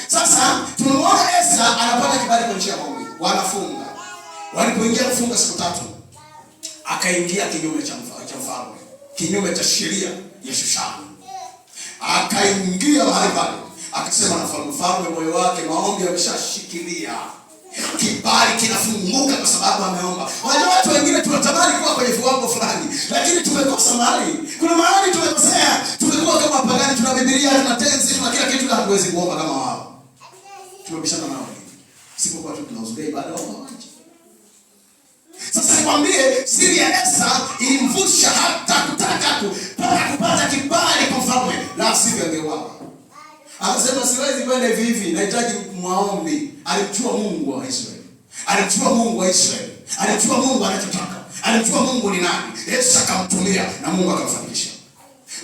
Sasa tunaona Esta anapata kibali kwa njia ya maombi. Wanafunga. Walipoingia kufunga siku 3, akaingia kinyume cha mfalme, kinyume cha sheria ya Shushani. Akaingia mahali pale, akasema na mfalme moyo wake maombi ameshashikilia. Kibali kinafunguka kwa sababu ameomba. Wale watu wengine tunatamani kuwa kwenye viwango fulani, lakini tumekosa mahali. Kuna mahali tumekosea. Tumekuwa kama wapagani, tuna Biblia, tuna tenzi, tuna kila kitu, hatuwezi kuomba kama wao. Tumebishana nao. Sipokuwa tu tunauzia ibada wao. Sasa nikwambie siri ya Esta ilimvusha hata kutaka kupata kibali kwa mfalme, la sivyo angeuawa. Akasema siwezi kwenda hivi, nahitaji maombi. Alimjua Mungu wa Israeli. Alimjua Mungu wa Israeli. Alimjua Mungu anachotaka. Alimjua Mungu ni nani. Yesu akamtumia na Mungu akamfanikisha.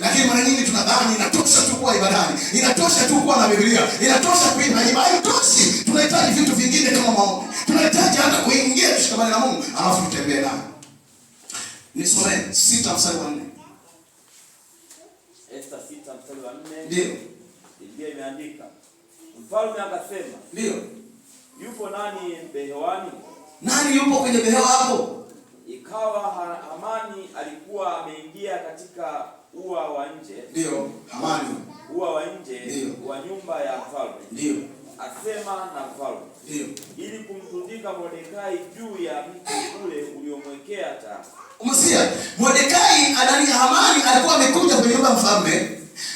Lakini mara nyingi tunadhani inatosha tu kuwa ibadani, inatosha tu kuwa na Biblia, inatosha kuimba nyimbo. Haitoshi. Tunahitaji vitu vingine kama maombi. Tunahitaji hata kuingia tushikamane na Mungu, alafu tutembee naye. Nisome 6 mstari wa 4. Esta 6 mstari wa 4. Ndio. Biblia imeandika, mfalme akasema, ndio, yupo nani behewani? Nani yupo kwenye behewa hapo? Ikawa Hamani alikuwa ameingia katika ua wa nje. Ndio, Hamani. Ua wa nje wa nyumba ya mfalme. Ndio. Asema na mfalme. Ndio. Ili kumtundika Mordekai juu ya mti ule uliomwekea taa. Umesikia? Mordekai analia. Hamani alikuwa amekuja kwenye nyumba mfalme.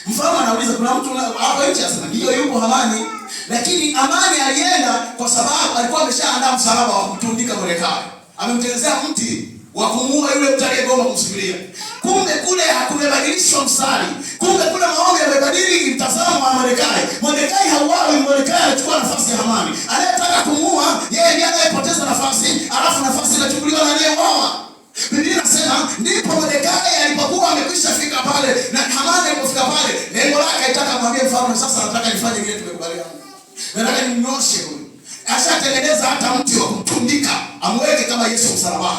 Mfalme anauliza kuna mtu hapo nje, asema ndio yupo Hamani. Lakini Hamani alienda kwa sababu alikuwa ameshaandaa msalaba wa kumtundika Mordekai. Amemtengenezea mti wa kumuua yule mtu aliyegoma kumsubiria. Kumbe kule hakumebadilishwa mstari. Kumbe kule maombi yamebadili mtazamo wa Mordekai. Mordekai hauawi, Mordekai anachukua nafasi ya Hamani. Anayetaka kumuua yeye ndiye anayepoteza nafasi, alafu nafasi inachukuliwa na aliyeuawa. Biblia inasema ndipo Mordekai alipokuwa amekwisha fika pale na Hamani alipofika pale, lengo lake alitaka kumwambia mfalme, sasa nataka nifanye vile tumekubaliana. Nataka nimnyoshe huyu. Ashatengeneza hata mti wa kumtundika, amweke kama Yesu msalabani.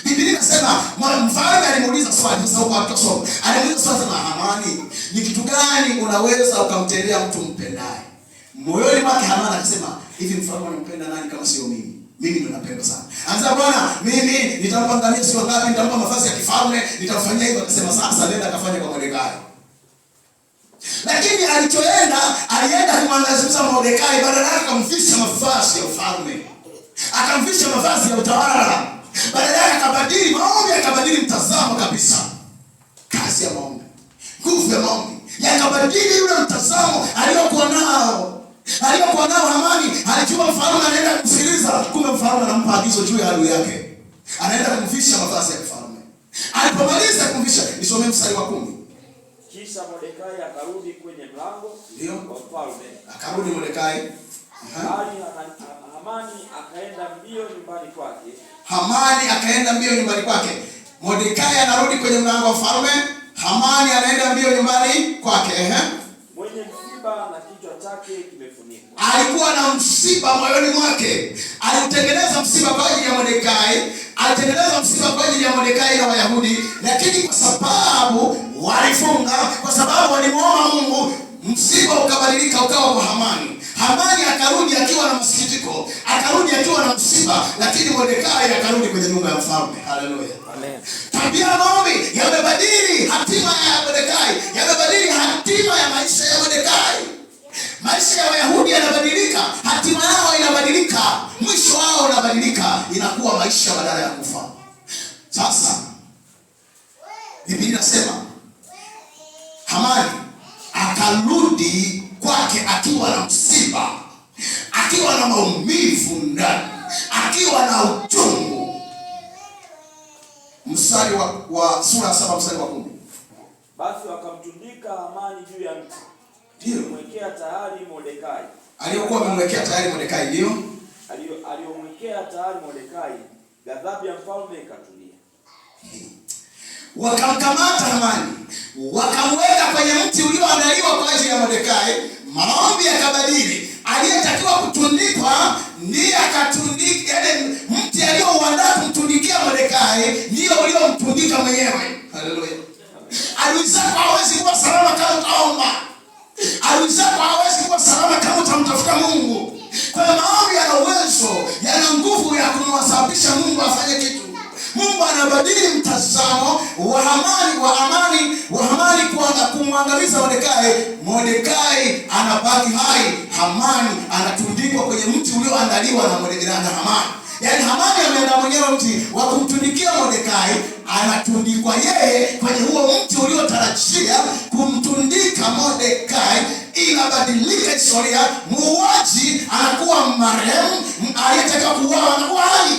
Biblia inasema mfalme alimuuliza swali, sasa huko atasoma. Alimuuliza swali sana, Hamani, ni kitu gani unaweza ukamtendea mtu mpendaye? Moyoni mwake Hamani akasema, hivi mfalme anampenda nani kama sio mimi? Mimi ndo napenda sana. Anza bwana, mimi nitampa ngamia sio ngapi, nitampa nafasi ya kifalme, nitamfanyia hivyo. Akasema sasa nenda kafanye kwa Mordekai. Lakini alienda kumwangazia Mordekai, badala yake akamvisha mavazi ya ufalme. Akamvisha mavazi ya utawala. Badala yake akabadili maombi, akabadili mtazamo kabisa. Kazi ya maombi, nguvu ya maombi yakabadili yule mtazamo aliyokuwa nao. Hamani alijua mfalme anaenda kumsikiliza, kumbe mfalme anampa agizo juu ya adui yake. Anaenda kumvisha mavazi ya kifalme. Alipomaliza kumvisha, nisome mstari wa 10. Kisha Mordekai akarudi kwenye mlango wa mfalme. Akarudi Mordekai. Hamani akaenda mbio nyumbani kwake. Hamani akaenda mbio nyumbani kwake. Mordekai anarudi kwenye mlango wa mfalme. Hamani anaenda mbio nyumbani kwake. Mwenye msiba na kichwa chake kimefunikwa. Alikuwa na msiba moyoni mwake. Alitengeneza msiba kwa ajili ya Mordekai. Alitengeneza msiba kwa ajili ya Mordekai na Wayahudi, lakini kwa sababu walifunga, kwa sababu walimuomba Mungu, msiba ukabadilika ukawa kwa Hamani. Hamani akarudi akiwa na masikitiko, akarudi akiwa na msiba, lakini Mordekai akarudi kwenye nyumba ya mfalme. Haleluya. Amen. Tabia ya maombi yamebadili hatima ya Mordekai, yamebadili hatima ya maisha ya Mordekai. Maisha ya Wayahudi yanabadilika, hatima yao inabadilika, mwisho wao unabadilika, inakuwa maisha badala ya kufa. Sasa Biblia inasema Hamani akarudi kwake akiwa na msiba, akiwa na maumivu ndani, akiwa na uchungu. Mstari wa sura 7 mstari wa 10. Basi wakamtundika Hamani juu ya mti. Ndio. Mwekea tayari Mordekai. Aliyokuwa amemwekea tayari Mordekai, ndio. Aliyomwekea tayari Mordekai, ghadhabu ya mfalme ikatulia. Wakamkamata Hamani, wakamweka kwenye mti ulioandaliwa kwa ajili ya Mordekai. Maombi yakabadili. Aliyetakiwa kutundikwa ndiye akatundika, yaani mti aliyouandaa kumtundikia Mordekai ndio uliomtundika mwenyewe. Haleluya. Adui zako hawezi kuwa salama kama utaomba. Adui zako hawezi kuwa salama kama utamtafuta Mungu. Kwa hiyo maombi yana uwezo, yana nguvu ya kumwasababisha Mungu afanye kitu. Mungu anabadili mtazamo wa Hamani kwa kumwangamiza Mordekai. Mordekai anabaki hai, Hamani anatundikwa kwenye mti ulioandaliwa na Hamani. Yaani Hamani ameenda mwenyewe mti wa kumtundikia Mordekai, anatundikwa yeye kwenye huo mti uliotarajia kumtundika Mordekai. Inabadilika historia, muuaji anakuwa marehemu, aliyetaka kuuawa anakuwa hai.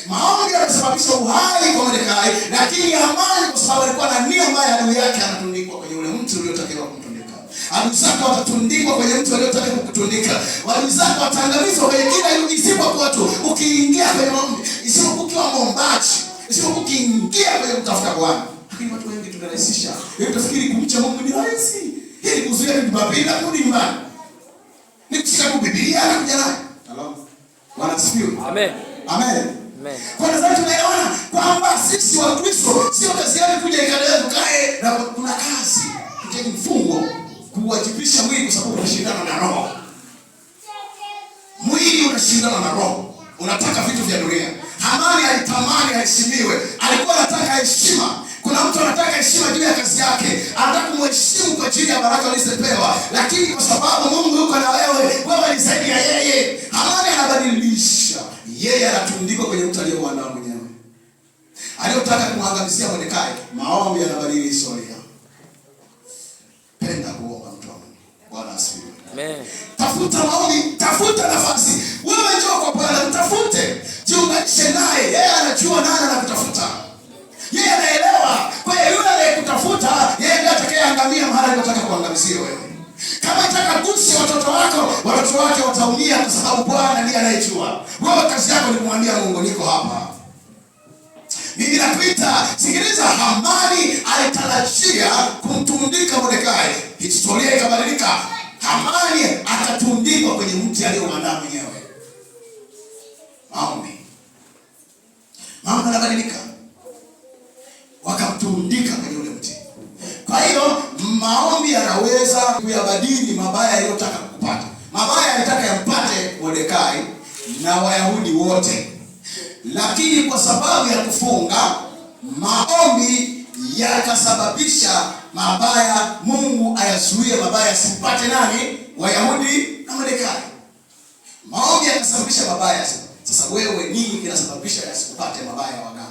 Maombi yanasababisha uhai kwa Mordekai, lakini Hamani kwa sababu alikuwa na nia mbaya, adui yake anatundikwa kwenye ule mti uliotakiwa kumtundika. Adui zako watatundikwa kwenye mti uliotakiwa kukutundika. Adui zako wataangamizwa kwenye kila isipokuwa tu ukiingia kwenye maombi, isipokuwa ukiwa mwombaji, isipokuwa ukiingia kwenye kutafuta Bwana. Lakini watu wengi tunarahisisha. Wewe utafikiri kumcha Mungu ni rahisi. Hili kuzuia Jumapili na kurudi nyumbani. Ni kushika Biblia na kuja nayo. Hello. Bwana asifiwe. Amen. Amen. Kwa nadhani tunaelewana kwamba sisi wa Kristo sio kazi yetu kuja ikaendelea tukae, na kuna kazi kutenda mfungo kuwajibisha mwili, kwa sababu unashindana na roho. Mwili unashindana na roho. Unataka vitu vya dunia. Hamani alitamani aheshimiwe. Alikuwa anataka heshima. Kuna mtu anataka heshima juu ya kazi yake. Anataka kumheshimu kwa ajili ya baraka alizopewa. Lakini kwa sababu Mungu yuko na wewe ni zaidi ya yeye. Hamani anabadilisha. Yeye anatundikwa kwenye mtu aliyeuandaa mwenyewe. Aliyotaka kumwangamizia Mordekai. Maombi yanabadili historia. Penda kuomba mtu wa Mungu. Bwana asifiwe. Amen. Tafuta maombi, tafuta nafasi. Wewe njoo kwa Bwana, mtafute. Jiunganishe naye. Yeye anajua nani anakutafuta. Yeye anaelewa. Kwa hiyo yule anayekutafuta, yeye ndiye atakayeangamia mahali anataka kuangamizia wewe. Kama unataka kusi watoto wake wataumia, kwa sababu Bwana ndiye anayejua. Wewe kazi yako ni kumwambia Mungu, niko hapa. Mimi nakuita. Sikiliza, Hamani alitarajia kumtundika Mordekai. Historia ikabadilika. Hamani akatundikwa kwenye mti alioandaa mwenyewe. Mambo yanabadilika. Wakamtundika kwenye ule mti. Kwa hiyo maombi yanaweza kuyabadili mabaya yaliyotaka kupata. Mabaya yalitaka yampate Mordekai na Wayahudi wote. Lakini kwa sababu ya kufunga, maombi yakasababisha mabaya, Mungu ayazuie mabaya yasimpate nani? Wayahudi na Mordekai. Maombi yakasababisha mabaya. Sasa wewe, nini kinasababisha yasikupate mabaya ya waganga?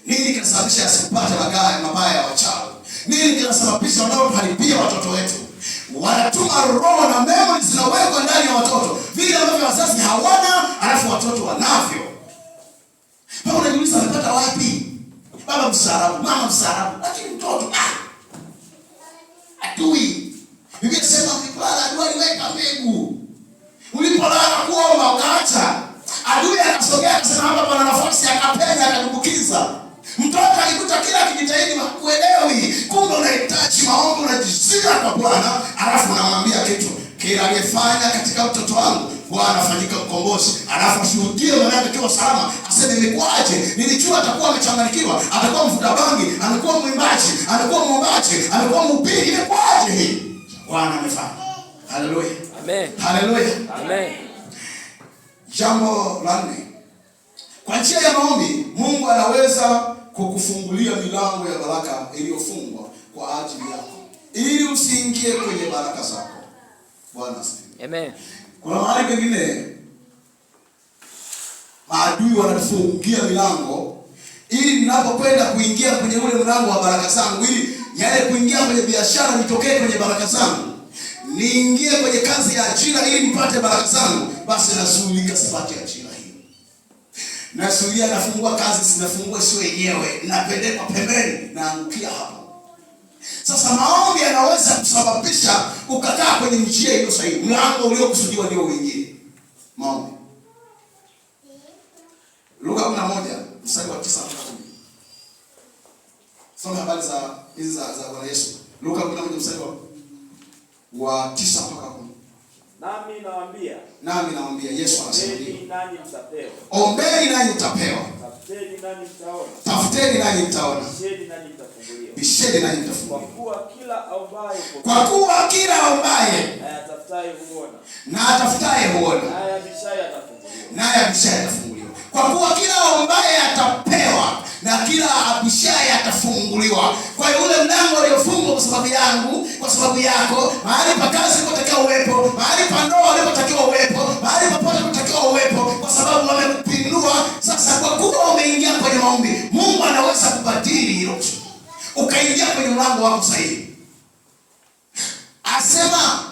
Nini kinasababisha yasikupate mabaya ya wachawi? Nini kinasababisha wanaoharibia watoto wetu? Wanatuma roho na memories zinawekwa ndani ya watoto, vile ambavyo wazazi hawana, alafu watoto wanavyo. Hapo unajiuliza amepata wapi? Baba msarabu, mama msarabu, lakini mtoto adui. Biblia inasema ukipala adui aliweka mbegu. Ulipolala kuomba ukaacha, adui akasogea akasema hapa pana nafasi, akapenya akadumbukiza. Mtoto alikuta kila kijitahidi hakuelewi. Kumbe unahitaji maombi, unajizia kwa Bwana, alafu unamwambia kitu. Kila aliyefanya katika mtoto wangu, Bwana afanyika mkombozi. Alafu ashuhudie mwanangu akiwa salama, aseme imekwaje? Nilijua atakuwa amechanganyikiwa, atakuwa mvuta bangi, amekuwa mwimbaji, amekuwa mwombaji, amekuwa mhubiri, imekwaje hii? Bwana amefanya. Haleluya. Amen. Haleluya. Amen. Jambo la 4. Kwa njia ya maombi, Mungu anaweza kukufungulia milango ya baraka iliyofungwa kwa ajili yako, ili usiingie kwenye baraka zako. Bwana asifiwe. Amen. Kuna mahali pengine maadui wanatufungia milango, ili ninapokwenda kuingia kwenye ule mlango wa baraka zangu, ili yale kuingia kwenye biashara nitokee kwenye baraka zangu, niingie kwenye kazi ya ajira ili nipate baraka zangu, basi nazuilika sipate ajira hiyo. Nasuia, nafungua kazi sinafungua sio yenyewe, napelekwa pembeni, naangukia hapo. Sasa maombi yanaweza kusababisha ukakaa kwenye njia iliyo sahihi, mlango uliokusudiwa ndio uingie. Maombi. Luka 11 mstari wa 9 mpaka 10. Soma habari za hizi za Bwana Yesu. Luka 11 mstari wa 9 mpaka 10. Nami nawaambia, Yesu anasema ombeni nanyi mtapewa. Ombeni nanyi mtapewa. Tafuteni nanyi mtaona. Tafuteni nanyi mtaona. Bisheni nanyi mtafunguliwa. Bisheni nanyi mtafunguliwa. Kwa kuwa kila aombaye hupokea. Kwa kuwa kila aombaye na atafutaye huona. Na atafutaye huona. Naye abishaye atafunguliwa. Naye abishaye atafunguliwa. Kwa kuwa kila aombaye atapewa na kila abishaye atafunguliwa. Kwa hiyo ule mlango uliofungwa kwa sababu yangu, kwa sababu yako, mahali pa kazi unapotakiwa uwepo, mahali pa ndoa unapotakiwa uwepo, mahali popote unapotakiwa uwepo, kwa sababu wamekupindua. Sasa kwa kuwa umeingia kwenye maombi, Mungu anaweza kubadili hilo. Ukaingia kwenye mlango wako sahihi. Asema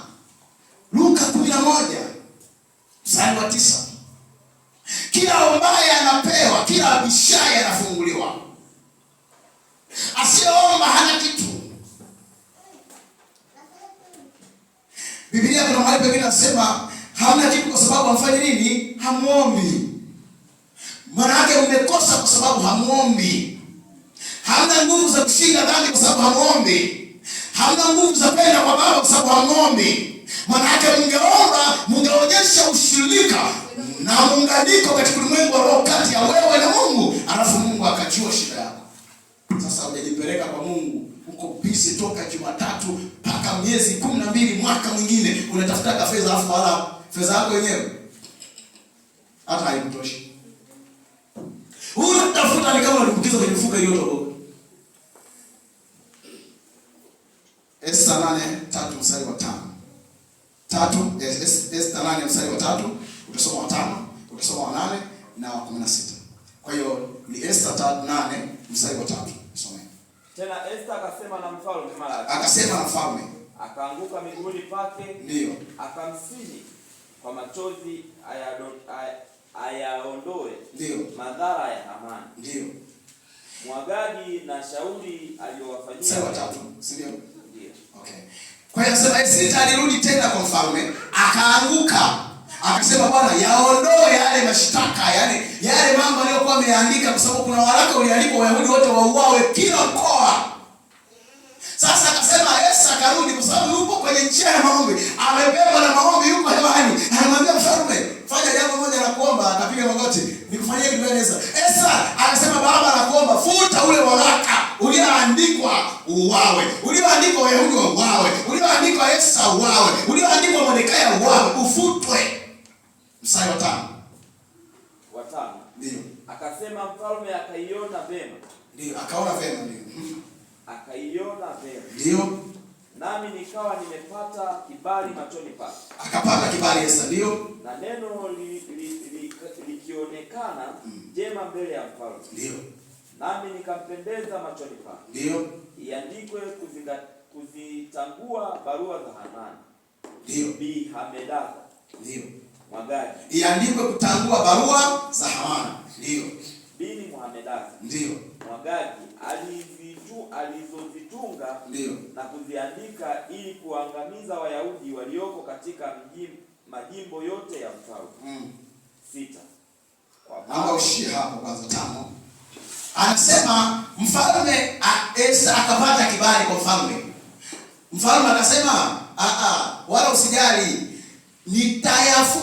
Luka 11:9. Kila aombaye anapewa, kila abishaye anafunguliwa. Asiyeomba hana kitu. Biblia kuna mahali pengine nasema hamna kitu kwa sababu hamfanyi nini? Hamuombi. Maana yake umekosa kwa sababu hamuombi. Hamna nguvu za kushinda dhambi kwa sababu hamuombi. Hamna nguvu za kwenda kwa Baba kwa sababu hamuombi. Maana yake mungeomba, mungeonyesha ushirika na muunganiko katika ulimwengu wa roho kati ya wewe na Mungu, alafu Mungu akajua shida yako. Sasa hujajipeleka kwa Mungu, uko busy toka Jumatatu mpaka miezi 12 mwaka mwingine unatafuta fedha, alafu wala fedha yako yenyewe hata haikutoshi. Unatafuta ni kama unalimbukiza kwenye mfuko iliyotoboka. Esta 8:3-5. 3 Esta 8:3, utasoma 5, utasoma 8 na 16. Kwa hiyo ni Esta 8:3. Some. Tena Esta akasema na mfalme mara. Akasema na mfalme. Akaanguka miguuni pake. Ndio. Akamsihi kwa machozi ayaondoe. Ndio. Madhara ya Hamani. Ndio. Mwagaji na shauri aliyowafanyia. Sawa 3, si ndio? Ndio. Okay. Kwa hiyo sasa Esta alirudi tena kwa mfalme, akaanguka. Akasema Bwana, yaondoe yale mashtaka, yale mambo aliyokuwa ameandika, kwa sababu kuna waraka uliandikwa Wayahudi wote wauawe kila mkoa. Sasa akasema Esta akarudi kwa sababu yupo kwenye njia ya maombi. Amebeba na maombi, yuko hewani. Anamwambia mfalme, fanya jambo moja la kuomba. Akapiga magoti, nikufanyie kitu gani Esta? Esta akasema Baba, nakuomba futa ule waraka ulioandikwa uwawe, ulioandikwa Wayahudi wauawe, ulioandikwa Esta uwawe, ulioandikwa Mordekai uwawe, ufutwe. Mstari wa 5. Ndio. Akasema mfalme akaiona vema. Ndio, akaona vema ndio. Akaiona vema. Ndio. Nami nikawa nimepata kibali machoni pake. Akapata kibali Esta, ndio. Na neno likionekana jema mbele ya mfalme. Ndio. Nami nikampendeza machoni pake. Ndio. Iandikwe kuzitangua barua za Hamani. Ndio. Bi Hamedatha. Ndio. Mwagaji. Iandikwe kutangua barua za Hamani. Ndio. Bini Muhamedatha. Ndio. Mwagaji alizozitunga ndio na kuziandika ili kuangamiza Wayahudi walioko katika majimbo yote ya mfalme. 6. Naomba ushie hapo kwanza 5. Anasema mfalme Esta akapata kibali kwa mfalme. Mfalme akasema wala usijali,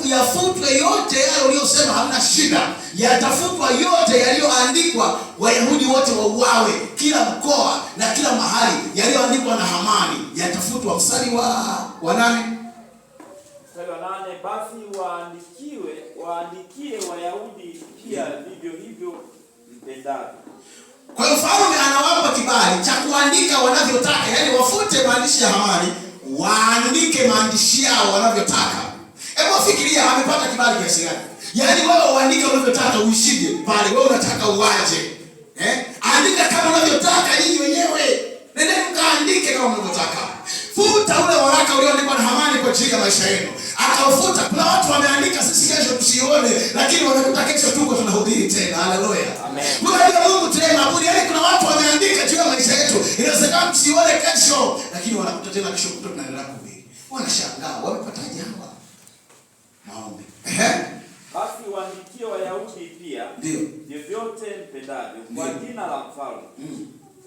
yafutwe yote yale uliyosema, hamna shida. Yatafutwa yote yaliyoandikwa Wayahudi wote wauawe kila mkoa na kila mahali, yaliyoandikwa na Hamani yatafutwa. Mstari wa 8. Mstari wa 8, basi waandikie Wayahudi pia vivyo hivyo mpendavyo. Kwa hiyo mfalme anawapa kibali cha kuandika wanavyotaka, yaani wafute maandishi ya Hamani, waandike maandishi yao wanavyotaka. Hebu fikiria, amepata kibali kiasi gani? Yaani wewe uandike unavyotaka, uishije pale wewe unataka uaje. Andika kama unavyotaka nyinyi wenyewe. Nendeni mkaandike kama mnavyotaka. Futa ule waraka ulioandikwa na Hamani kwa ajili ya maisha yenu. Akaufuta. Kuna watu wameandika sisi kesho tusione, lakini wanakuta kesho tuko tunahubiri tena. Haleluya. Amen. Mungu tena budi. Yaani kuna watu wameandika juu ya maisha yetu, inawezekana tusione kesho, lakini wanakuta tena kesho kutoka tunaendelea kuhubiri. Wanashangaa, wamepataje hapa? Maombi. Basi waandikie Wayahudi pia vyovyote mpendavyo kwa jina la mfalme.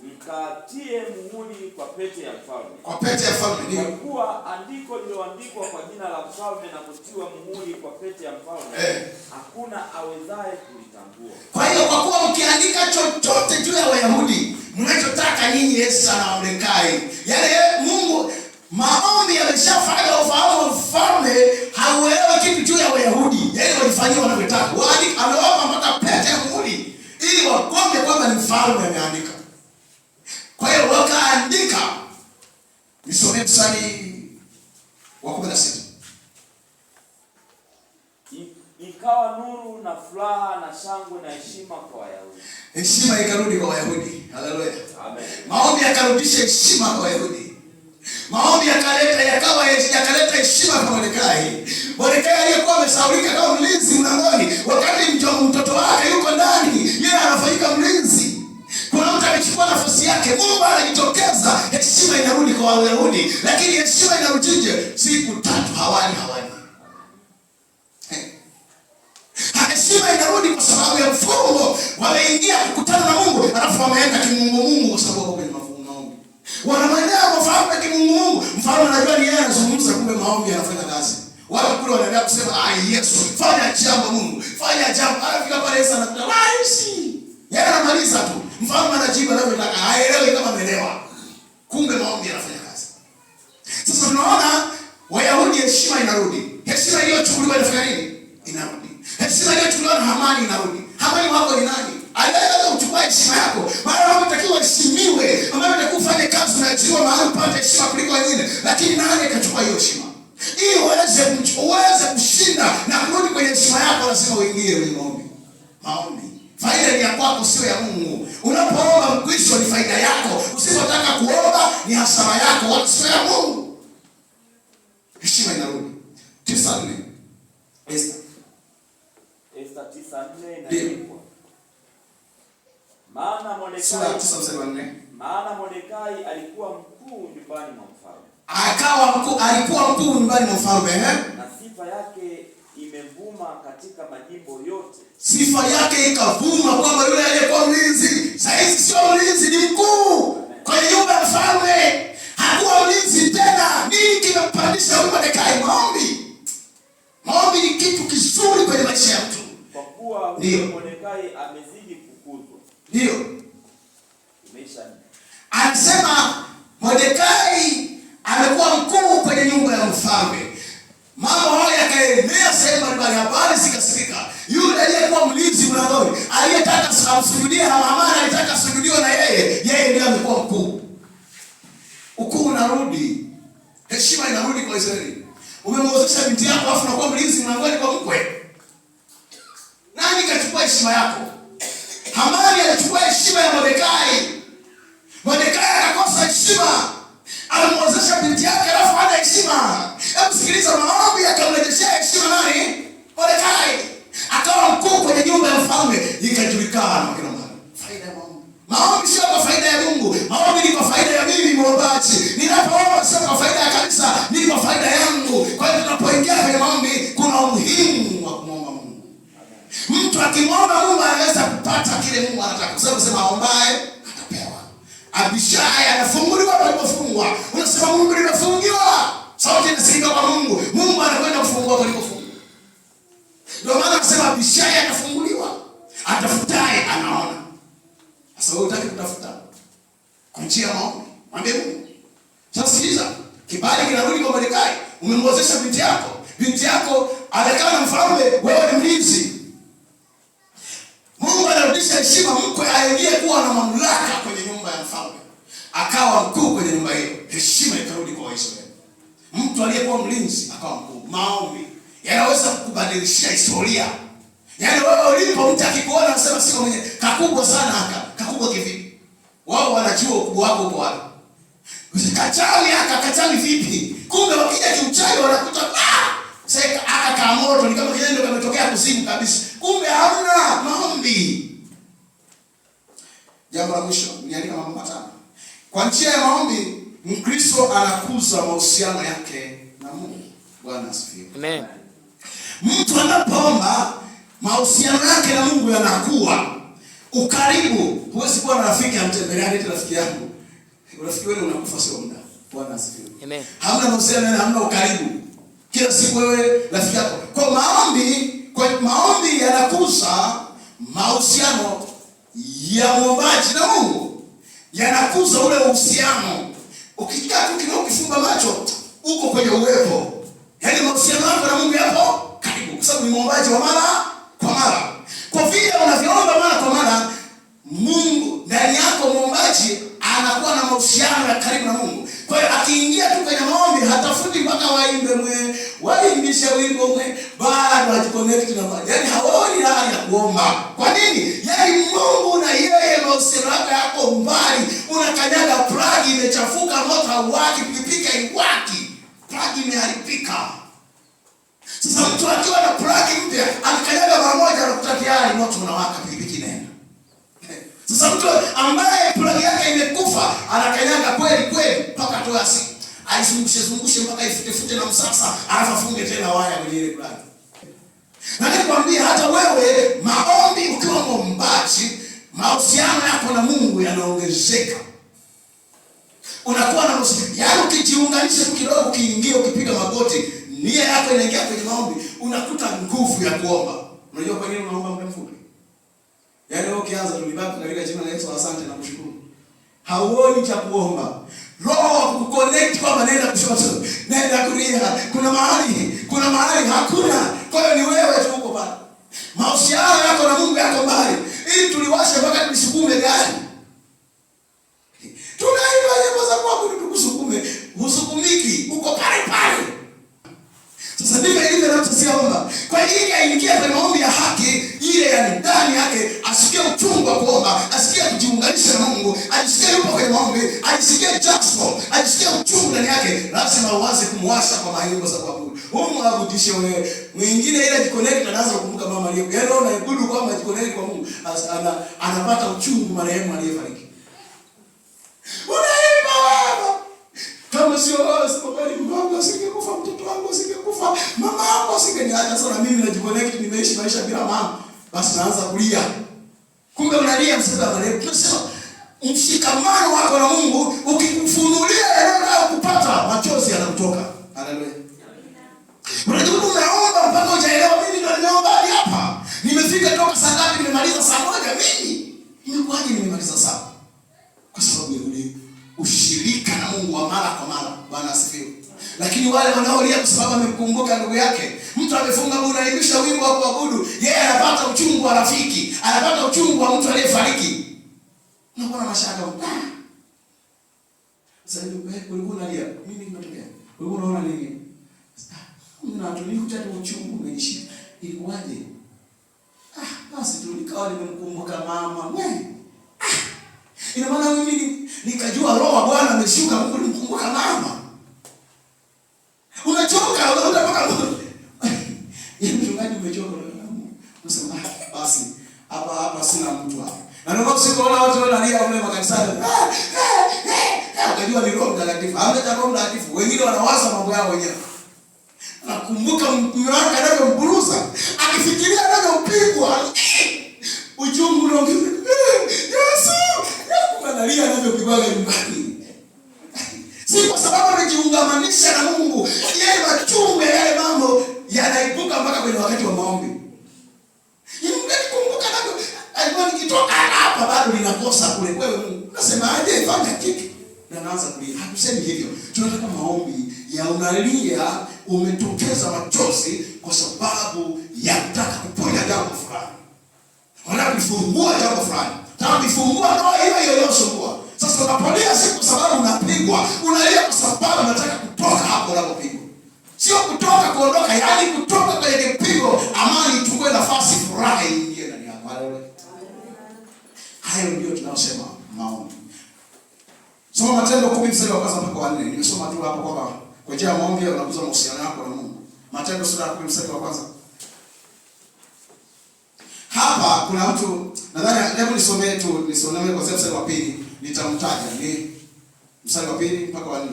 Mkatie muhuri kwa pete ya mfalme. Kwa pete ya mfalme ndio. Kwa kuwa kuwa andiko lililoandikwa kwa jina la mfalme na kutiwa muhuri kwa pete ya mfalme, hakuna awezaye kulitangua. Kwa hiyo kwa kuwa mkiandika chochote juu ya Wayahudi mnachotaka nyinyi Esta na Mordekai, yale Mungu maombi yameshafanya ufahamu mfalme hauelewi kitu juu ya Wayahudi. Yeye walifanyia wanavyotaka. Amewapa mpaka pete ya muhuri ili wakombe kwamba ni mfalme ameandika. Kwa hiyo wakaandika. Nisomee mstari wa 16. Ikawa nuru na furaha na shangwe na heshima kwa Wayahudi. Heshima ikarudi kwa Wayahudi. Haleluya. Amen. Maombi yakarudisha heshima kwa Wayahudi. Maombi yakaleta heshima kwa Mordekai. Mordekai aliyekuwa amesahaulika kama mlinzi mlangoni, wakati mtoto wake yuko ndani, yeye anafanyika mlinzi. Kuna mtu amechukua nafasi yake, Mungu anajitokeza, heshima inarudi kwa Wayahudi. Lakini heshima inarudije? Siku 3 hawani. Heshima inarudi kwa sababu ya mfungo. Wameingia kukutana na Mungu, alafu wameenda kimungu kwa sababu wako kwenye maombi. Wanamwendea mfalme kimungu. Mfalme anajua ni yeye anazungumza, kumbe maombi yanafanya kazi. Watu kule wanaendelea kusema, Yesu, fanya jambo Mungu, fanya jambo. Anafika pale Yesu anakuta, yeye anamaliza tu. Mfalme anajibu anavyotaka, haelewi kama ameelewa. Kumbe maombi yanafanya kazi. Sasa tunaona Wayahudi heshima inarudi. Heshima iliyochukuliwa inafanya nini? Inarudi. Heshima iliyochukuliwa na Hamani inarudi. Hamani wako ni nani? Anaweza kuchukua heshima yako. Maana unatakiwa heshimiwe. Ambaye unatakiwa ufanye kazi na jiwa mahali upate heshima kuliko wengine. Lakini nani akachukua hiyo heshima? Ili uweze kushinda na kurudi kwenye heshima yako, lazima uingie kwenye maombi. Maombi. Faida ni ya kwako, sio ya Mungu. Unapoomba mkristo ni faida yako. Usipotaka kuomba ni hasara yako, wala sio ya Mungu. Heshima inarudi. 9:4. Esta 9:4 inaandikwa. Maana Mordekai alikuwa mkuu nyumbani mwa mfalme. Alikuwa mkuu nyumbani mwa mfalme, na sifa yake imevuma katika majimbo yote. Sifa yake ikavuma kwamba yule aliyekuwa mlinzi sasa sio mlinzi, ni mkuu kwenye nyumba ya mfalme. Hakuwa mlinzi tena. Nini kimempandisha Mordekai? Maombi. Maombi ni kitu kizuri kwenye maisha ya mtu. Kwa kuwa Mordekai amezidi kukuzwa. Ndio. Imeisha. Anasema Mordekai amekuwa mkuu kwenye nyumba ya mfalme. Mambo haya yakaenea sehemu mbalimbali, habari zikasikika. Yule aliyekuwa mlinzi mlangoni, aliyetaka amsujudie Hamani, alitaka asujudiwe na yeye ndiye amekuwa mkuu. Ukuu unarudi. Heshima inarudi kwa Israeli. Umemwozesha binti yako afu unakuwa mlinzi mlangoni kwa mkwe. Nani kachukua heshima yako? Hamani alichukua heshima ya Mordekai. Mordekai akakosa heshima. Alimwozesha binti yake alafu hana heshima. Hebu sikiliza, maombi akamrejeshea heshima nani? Mordekai. Akawa mkuu kwenye nyumba ya mfalme, ikajulikana kila mahali. Faida ya maombi. Maombi sio kwa faida ya Mungu. Maombi ni kwa faida ya mimi mwombaji. Ninapoomba sio kwa faida ya kanisa, ni kwa faida yangu. Kwa hiyo tunapoingia kwenye maombi kuna umuhimu wa kumwomba Mungu. Mtu akimwomba Mungu anaweza kupata kile Mungu anataka. Kwa sababu sema aombaye atapewa. Abishai anafunguliwa alipofungwa. Unasema Mungu nimefungiwa. Sauti inasikika kwa Mungu. Mungu anakwenda kufungua alipofungwa. Ndio maana anasema Abishai anafunguliwa. Atafutaye anaona. Sasa wewe unataka kutafuta kwa njia ya maombi. Mwambie Mungu. Sasa sikiliza, kibali kinarudi kwa Mordekai. Umemwozesha binti yako. Binti yako anakaa na mfalme, wewe ni mlinzi. Mungu anarudisha heshima, mkwe aingie kuwa na mamlaka kwenye nyumba ya mfalme. Akawa mkuu kwenye nyumba hiyo. Heshima ikarudi kwa Waisraeli. Mtu aliyekuwa mlinzi akawa mkuu. Maombi yanaweza kukubadilishia historia. Yaani wewe ulipo mtu akikuona anasema siko mwenye kakubwa sana haka. Kakubwa kivipi? Wao wanajua ukubwa wako uko wapi. Kachawi vipi? Kumbe wakija kiuchawi wanakuta sasa aka kama moto ni kama kile ndio kametokea kuzimu kabisa. Kumbe hamna maombi. Jambo la mwisho, niandika mambo matano. Kwa njia ya maombi, Mkristo anakuza mahusiano yake na Mungu. Bwana asifiwe. Amen. Mtu anapoomba, mahusiano yake na Mungu yanakuwa. Ukaribu, huwezi kuwa na rafiki amtembeleani eti rafiki yangu. Urafiki wewe unakufa sio muda. Bwana asifiwe. Amen. Hamna mahusiano, hamna ukaribu. Kila siku wewe rafiki yako. Kwa maombi yanakuza mahusiano ya muombaji na Mungu. Yanakuza ule uhusiano. Ukikaa tu kidogo ukifumba macho, uko kwenye uwepo. Yaani mahusiano yako na Mungu yapo karibu, kwa sababu ni muombaji wa mara kwa mara. Kwa vile unavyoomba mara kwa mara, Mungu ndani yako muombaji anakuwa na mahusiano ya karibu na Mungu. Kwa hiyo akiingia tu kwenye maombi, hatafuti mpaka waimbishe wimbo bado hajiconnect na Mungu. Yaani haoni hali ya kuomba. Kwa nini? Yaani Mungu na yeye mahusiano yako mbali. Unakanyaga plug imechafuka, moto hauwaki, pikipiki haiwaki. Plug imeharibika. Sasa mtu akiwa na plug mpya, akikanyaga mara moja anakuta tayari moto unawaka, pikipiki inaenda. Sasa mtu ambaye plug yake imekufa, anakanyaga kweli mpaka atoe asili. Aizungushe mpaka ifute na msasa, alafu afunge tena waya kwenye ile plug. Na nikwambia hata wewe maombi ukiwa mwombaji, mahusiano yako na Mungu yanaongezeka. Unakuwa na mahusiano. Yaani ukijiunganisha tu kidogo, ukiingia ukipiga magoti, nia yako inaingia kwenye maombi, unakuta nguvu ya kuomba. Unajua kwa nini unaomba muda mfupi? Yaani wewe ukianza tu nibaki katika jina la Yesu, asante na kushukuru. Hauoni cha kuomba. Roho kuconnect kwa maneno kushoto, nenda kulia, kuna mahali hakuna. Kwa hiyo ni wewe tu uko pale. Mahusiano yako na Mungu yako mbali. Ili tuliwashe mpaka tulisukume gari. Tunaimba nyimbo za kuabudu tukusukume, husukumiki, uko pale. Sasa ndivyo ilivyo na tusiomba. Kwa hiyo aingie kwenye maombi ya haki, ile ya ndani yake, asikie uchungu wa kuomba, asikie kujiunganisha na Mungu, ajisikie yupo kwenye maombi, ajisikie jaspo, ajisikie uchungu ndani yake, lazima uanze kumwasha kwa mahimbo za kuabudu. Muabudishe wewe. Mwingine ile jiconnect anaanza kukumbuka mama aliye. Yaani unaibudu kwamba jiconnect kwa Mungu, anapata uchungu marehemu aliyefariki. Unaimba wewe. Kama sio wewe sipokali mwangu asingekufa, mtoto wangu asingekufa, mama yangu asingeniacha. Sasa mimi najiconnect, nimeishi maisha bila mama. Basi naanza kulia. Kumbe unalia msada marehemu. Tunasema mshikamano wako na Mungu ukikufunulia eneo la kupata machozi yanakutoka. Haleluya. Unajua unaomba mpaka hujaelewa mimi ndo nimeomba hadi hapa. Nimefika toka saa ngapi, nimemaliza saa moja mimi. Imekuwaje nimemaliza saa? Kwa sababu ya ule ushirika na Mungu wa mara kwa mara. Bwana asifiwe. Lakini wale wanaolia kwa sababu amemkumbuka ndugu yake, mtu amefunga unaimbisha wimbo wa kuabudu, yeye anapata uchungu wa rafiki, anapata uchungu wa mtu aliyefariki. Unakuwa na mashaka. Sasa ulikuwa unalia, mimi nimetokea. Ulikuwa unaona nini? Na tulikuja tu uchungu umeishi. Ilikuwaje? Basi tu nikawa nimemkumbuka mama. Ina maana mimi nikajua roho wa Bwana ameshuka, Mungu nimkumbuka mama. Unachoka, unataka yeye mchungaji umechoka na Mungu. Unasema basi hapa sina mtu hapa. Na ndio usipoona watu wanalia wale makanisani. Unajua ni Roho Mtakatifu. Hamna Roho Mtakatifu. Wengine wanawaza mambo yao wenyewe. Nakumbuka mume wake anavyomburuza, akifikiria anavyopigwa. Uchungu unaongezeka. Yesu! Analia anavyopigwa nyumbani. Si kwa sababu amejiungamanisha na Mungu. Yeye machungu ya yale mambo yanaibuka mpaka kwenye wakati wa maombi. Nikumbuka navyo, alikuwa nikitoka hapa bado ninakosa kule. Wewe Mungu, unasemaje? Fanya kitu. Na naanza kulia. Hatusemi hivyo. Tunataka maombi ya unalia, umetokeza machozi kwa sababu ya kutaka kuponya jambo fulani. Wanataka kufungua jambo fulani. Nataka kufungua ndoa hiyo iliyosumbua. Sasa unapolia si kwa sababu unapigwa, unalia kwa sababu unataka kutoka hapo unapopigwa. Sio kutoka kuondoka, yaani kutoka kwenye kipigo, amani ichukue nafasi, furaha iingie ndani yako. Haleluya. Hayo ndio tunasema maombi. Soma Matendo 10 mstari wa kwanza mpaka wa 4. Nimesoma tu hapo kwamba kwa njia ya maombi unakuza mahusiano yako na Mungu. Matendo sura ya 10 mstari wa kwanza. Hapa kuna mtu nadhani hebu nisomee kwa mstari wa pili, nitamtaja ni mstari wa pili mpaka wa 4.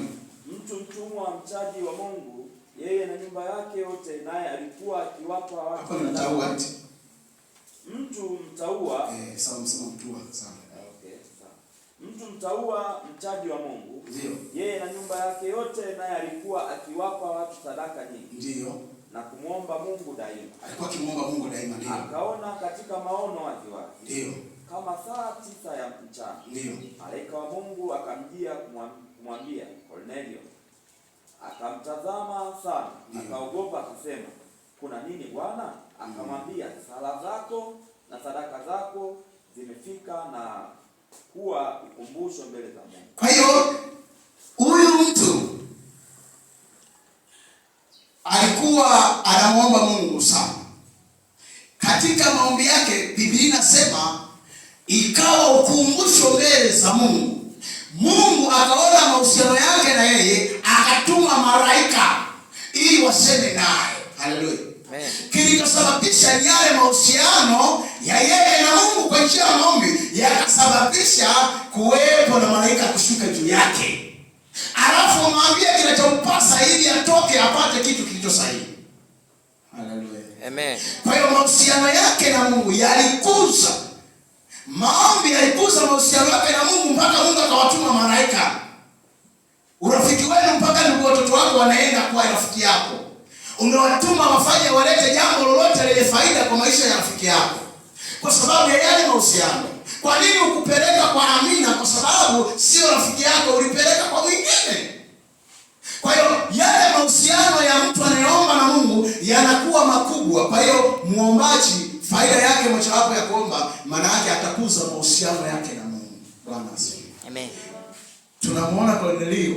Mtu mtumwa mchaji wa Mungu, yeye na nyumba yake yote, naye alikuwa akiwapa watu. Hapa ni mtaua eti. Mtu mtaua. Sawa, msema mtua sana. Okay, sawa. Mtu mtaua mchaji wa Mungu, ndio, yeye na nyumba yake yote, naye alikuwa akiwapa watu sadaka nyingi, ndio, na kumwomba Mungu daima. Alikuwa akimwomba Mungu daima, ndio. Akaona katika maono waziwazi, Ndio, kama saa 9 ya mchana, ndio, malaika wa Mungu akamjia kumwambia Kornelio. Akamtazama sana, akaogopa, akasema, kuna nini Bwana? Akamwambia, sala zako na sadaka zako zimefika na kuwa ukumbusho mbele za Mungu. Kwa hiyo huyu mtu alikuwa anamwomba Mungu sana. Katika maombi yake Biblia inasema ikawa ukumbusho mbele za Mungu. Mungu akaona mahusiano yake na yeye, akatuma malaika ili waseme naye. Haleluya. Amen. Kilichosababisha yale mahusiano ya yeye na Mungu kwa njia ya maombi yakasababisha kuwepo na malaika kushuka juu yake. Alafu mwambie kinachompasa ili atoke apate kitu kilicho sahihi. Haleluya. Amen. Kwa hiyo mahusiano yake na Mungu yalikuza. Maombi yalikuza mahusiano yake na Mungu mpaka Mungu akawatuma malaika. Urafiki wenu mpaka ndugu watoto wako wanaenda kwa rafiki yako. Umewatuma wafanye walete jambo lolote lenye faida kwa maisha ya rafiki yako. Kwa sababu ya yale mahusiano. Kwa nini ukupeleka kwa Amina? Kwa sababu sio rafiki yako, ulipeleka kwa mwingine. Kwa hiyo yale mahusiano ya mtu anayeomba na Mungu yanakuwa makubwa. Kwa hiyo muombaji, faida yake mojawapo ya kuomba, maana yake atakuza mahusiano yake na Mungu. Bwana asifiwe. Amen. Tunamuona Kornelio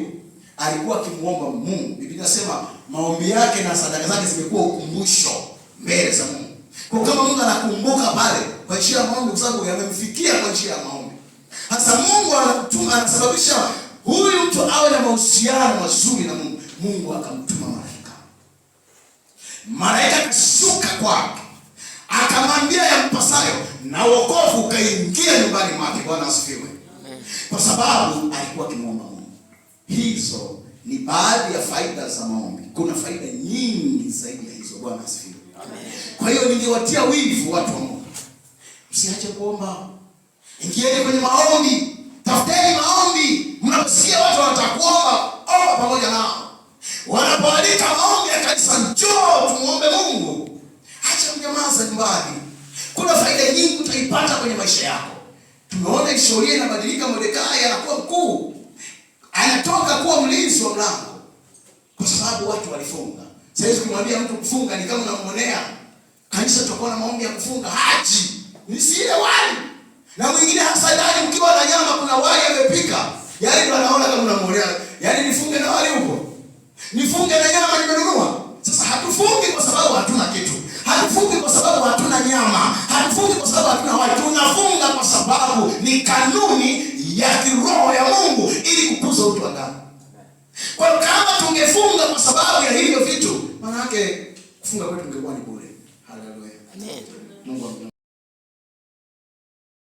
alikuwa akimuomba Mungu. Biblia inasema maombi yake na sadaka zake zimekuwa ukumbusho mbele za Mungu. Kwa kama Mungu anakumbuka pale kwa njia ya maombi, kwa sababu yamemfikia kwa njia ya maombi. Hasa Mungu anasababisha huyu mtu awe na mahusiano mazuri na Mungu. Mungu akamtuma malaika. Malaika akashuka kwake, akamwambia yampasayo, na wokovu ukaingia nyumbani mwake. Bwana asifiwe. Kwa sababu alikuwa akimwomba Mungu. Hizo ni baadhi ya faida za maombi. Kuna faida nyingi zaidi ya hizo. Bwana asifiwe. Kwa hiyo ningewatia wivu watu wa Mungu, msiache kuomba. Ingieni kwenye maombi, tafuteni maombi. Mnaposikia watu wanataka kuomba, omba pamoja nao. Wanapoalika maombi ya kanisa, njoo tumuombe Mungu. Acha mnyamaza nyumbani. Kuna faida nyingi utaipata kwenye maisha yako. Tumeona historia inabadilika. Mordekai anakuwa mkuu, anatoka kuwa mlinzi wa mlango kwa sababu watu walifunga. Sasa kumwambia mtu kufunga ni kama unamuonea. Kanisa tutakuwa na maombi ya kufunga haji. Nisile wali. Na mwingine hasa ndani mkiwa na nyama kuna wali amepika. Yaani ndio anaona kama unamuonea. Yaani nifunge na wali huko. Nifunge na nyama nimenunua. Sasa hatufungi kwa sababu hatuna kitu. Hatufungi kwa sababu hatuna nyama. Hatufungi kwa sababu hatuna wali. Tunafunga kwa sababu ni kanuni ya kiroho ya Mungu ili kukuza utu wa ndani. Kwa hiyo kama tungefunga kwa sababu ya hivyo vitu, maana yake kufunga kwetu kungekuwa ni bure. Haleluya. Amen. Mungu